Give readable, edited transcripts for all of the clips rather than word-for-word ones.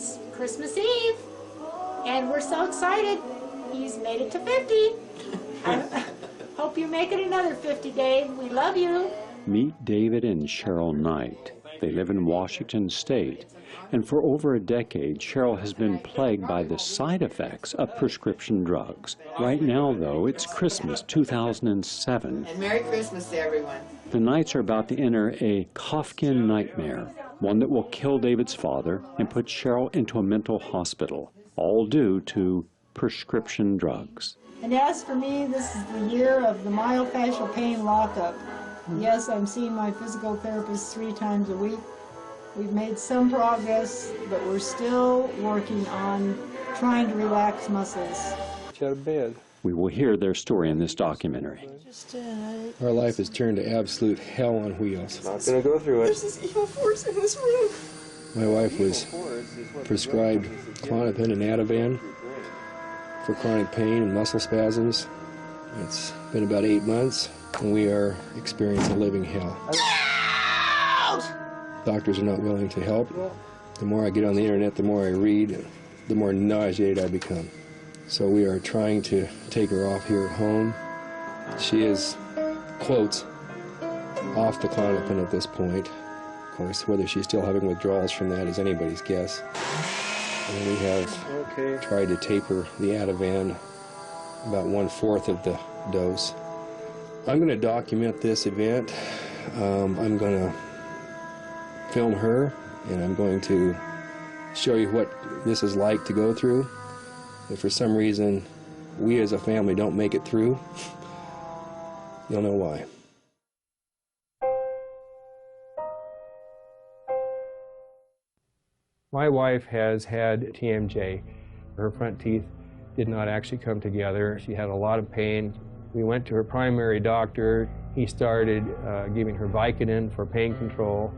It's Christmas Eve, and we're so excited. He's made it to 50. I hope you make it another 50, Dave. We love you. Meet David and Cheryl Knight. They live in Washington State, and for over a decade, Cheryl has been plagued by the side effects of prescription drugs. Right now, though, it's Christmas 2007. And Merry Christmas to everyone. The Knights are about to enter a Kafkian nightmare, one that will kill David's father and put Cheryl into a mental hospital, all due to prescription drugs. And as for me, this is the year of the myofascial pain lockup. Yes, I'm seeing my physical therapist 3 times a week. We've made some progress, but we're still working on trying to relax muscles. Out of bed. We will hear their story in this documentary. Our life has turned to absolute hell on wheels. Not gonna go through it. There's this evil force in this room. My wife was prescribed Klonopin and Ativan for chronic pain and muscle spasms. It's been about 8 months, and we are experiencing living hell. Doctors are not willing to help. The more I get on the internet, the more I read, the more nauseated I become. So we are trying to take her off here at home. She is, quotes, off the Klonopin at this point. Of course, whether she's still having withdrawals from that is anybody's guess. And we have tried to taper the Ativan about 1/4 of the dose. I'm going to document this event. I'm going to film her, and I'm going to show you what this is like to go through. If for some reason we as a family don't make it through, you'll know why. My wife has had TMJ. Her front teeth did not actually come together. She had a lot of pain. We went to her primary doctor. He started giving her Vicodin for pain control.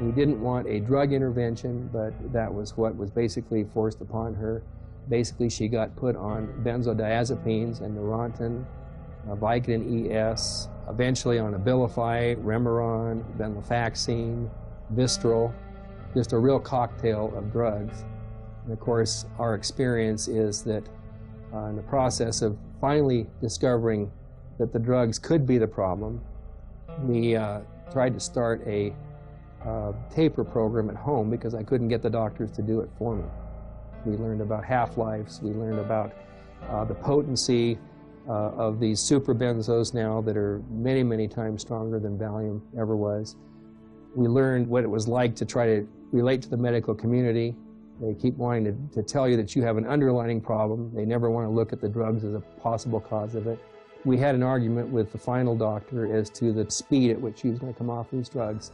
We didn't want a drug intervention, but that was what was basically forced upon her. Basically, she got put on benzodiazepines and Neurontin, Vicodin ES, eventually on Abilify, Remeron, venlafaxine, Vistral, just a real cocktail of drugs. And of course, our experience is that in the process of finally discovering that the drugs could be the problem, we tried to start a taper program at home because I couldn't get the doctors to do it for me. We learned about half-lives. We learned about the potency of these super benzos now that are many, many times stronger than Valium ever was. We learned what it was like to try to relate to the medical community. They keep wanting to tell you that you have an underlying problem. They never want to look at the drugs as a possible cause of it. We had an argument with the final doctor as to the speed at which she was going to come off these drugs.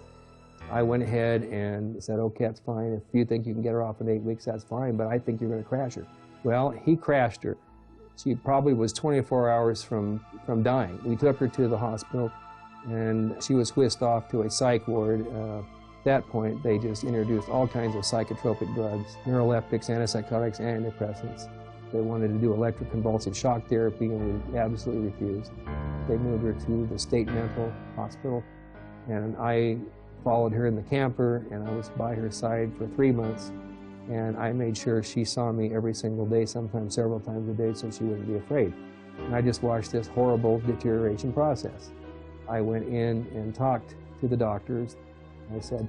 I went ahead and said, okay, that's fine. If you think you can get her off in 8 weeks, that's fine, but I think you're going to crash her. Well, he crashed her. She probably was 24 hours from dying. We took her to the hospital, and she was whisked off to a psych ward. At that point, they just introduced all kinds of psychotropic drugs, neuroleptics, antipsychotics, antidepressants. They wanted to do electroconvulsive shock therapy, and we absolutely refused. They moved her to the state mental hospital, and I followed her in the camper, and I was by her side for 3 months, and I made sure she saw me every single day, sometimes several times a day, so she wouldn't be afraid. And I just watched this horrible deterioration process. I went in and talked to the doctors. I said,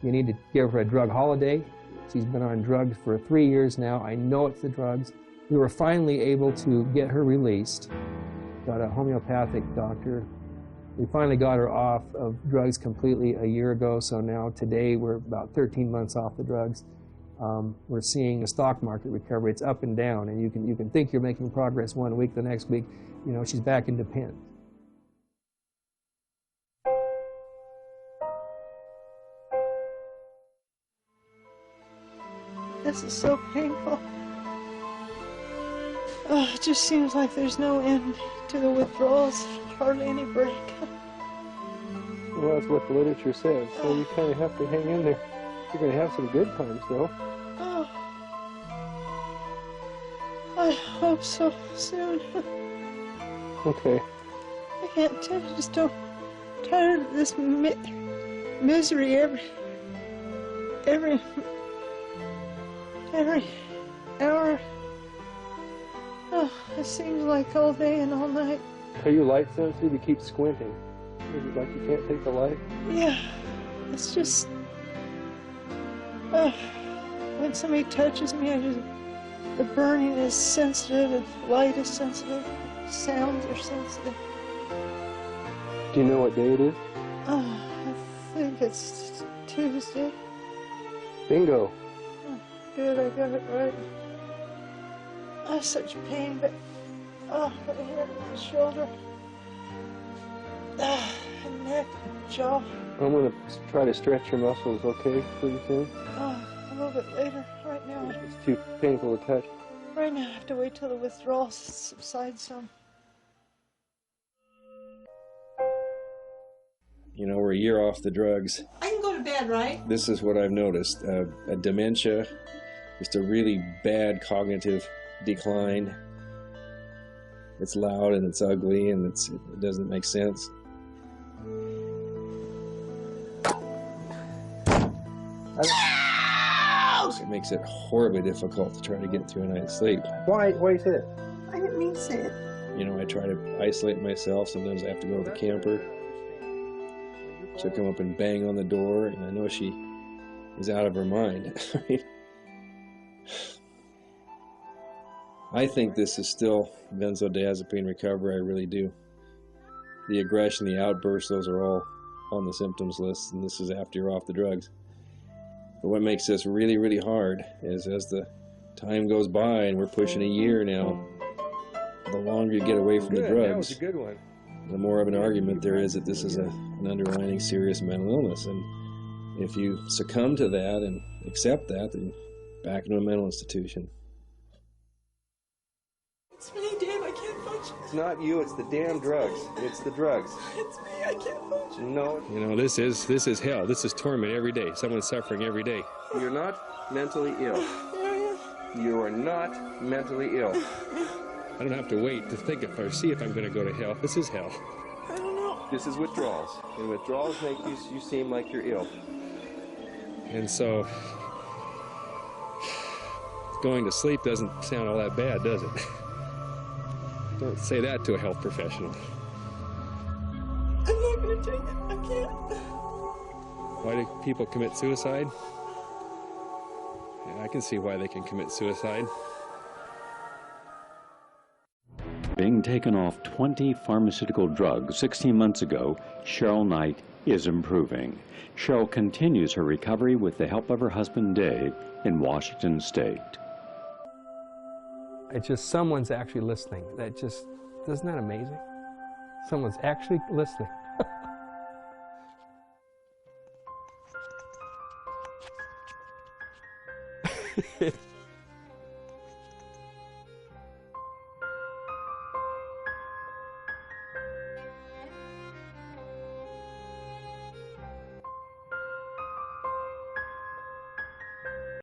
you need to give her a drug holiday. She's been on drugs for 3 years now. I know it's the drugs. We were finally able to get her released. Got a homeopathic doctor. We finally got her off of drugs completely a year ago, so now today we're about 13 months off the drugs. We're seeing the stock market recovery. It's up and down, and you can think you're making progress one week, the next week, you know, she's back into pen. This is so painful. Oh, it just seems like there's no end to the withdrawals, hardly any break. Well, that's what the literature says, so you kind of have to hang in there. You're going to have some good times, though. Oh, I hope so soon. Okay. I can't tell you, just so tired of this misery every every hour. Oh, it seems like all day and all night. Are you light sensitive? You keep squinting. Is it like you can't take the light? Yeah, it's just, when somebody touches me, the burning is sensitive, the light is sensitive, sounds are sensitive. Do you know what day it is? I think it's Tuesday. Bingo. Oh, good, I got it right. I have such pain, but right here in my shoulder, and neck, jaw. I'm going to try to stretch your muscles, okay, pretty soon? A little bit later. Right now, It's too painful to touch. right now I have to wait till the withdrawal subsides some. You know, we're a year off the drugs. I can go to bed, right? This is what I've noticed. A dementia, just a really bad cognitive decline. It's loud and it's ugly and it doesn't make sense. It makes it horribly difficult to try to get through a night's sleep. Why do you say that? I didn't mean to say it. You know, I try to isolate myself. Sometimes I have to go to the camper. She'll come up and bang on the door, and I know she is out of her mind. I think this is still benzodiazepine recovery, I really do. The aggression, the outbursts, those are all on the symptoms list, and this is after you're off the drugs. But what makes this really, really hard is as the time goes by, and we're pushing a year now, the longer you get away from the drugs, That was a good one. the more of an argument there is that this is an underlying serious mental illness. And if you succumb to that and accept that, then back into a mental institution. It's me, Dave. I can't function. It's not you, it's the damn drugs. It's the drugs. It's me. I can't function. No, You know, this is hell. This is torment every day. Someone's suffering every day. you're not mentally ill. You are not mentally ill. I don't have to wait to think if or see if I'm going to go to hell. This is hell. I don't know. This is withdrawals. And withdrawals make you seem like you're ill. And so, going to sleep doesn't sound all that bad, does it? Don't say that to a health professional. I'm not going to take it. I can't. Why do people commit suicide? Yeah, I can see why they can commit suicide. Being taken off 20 pharmaceutical drugs 16 months ago, Cheryl Knight is improving. Cheryl continues her recovery with the help of her husband Dave in Washington State. It's just someone's actually listening. Isn't that amazing? Someone's actually listening.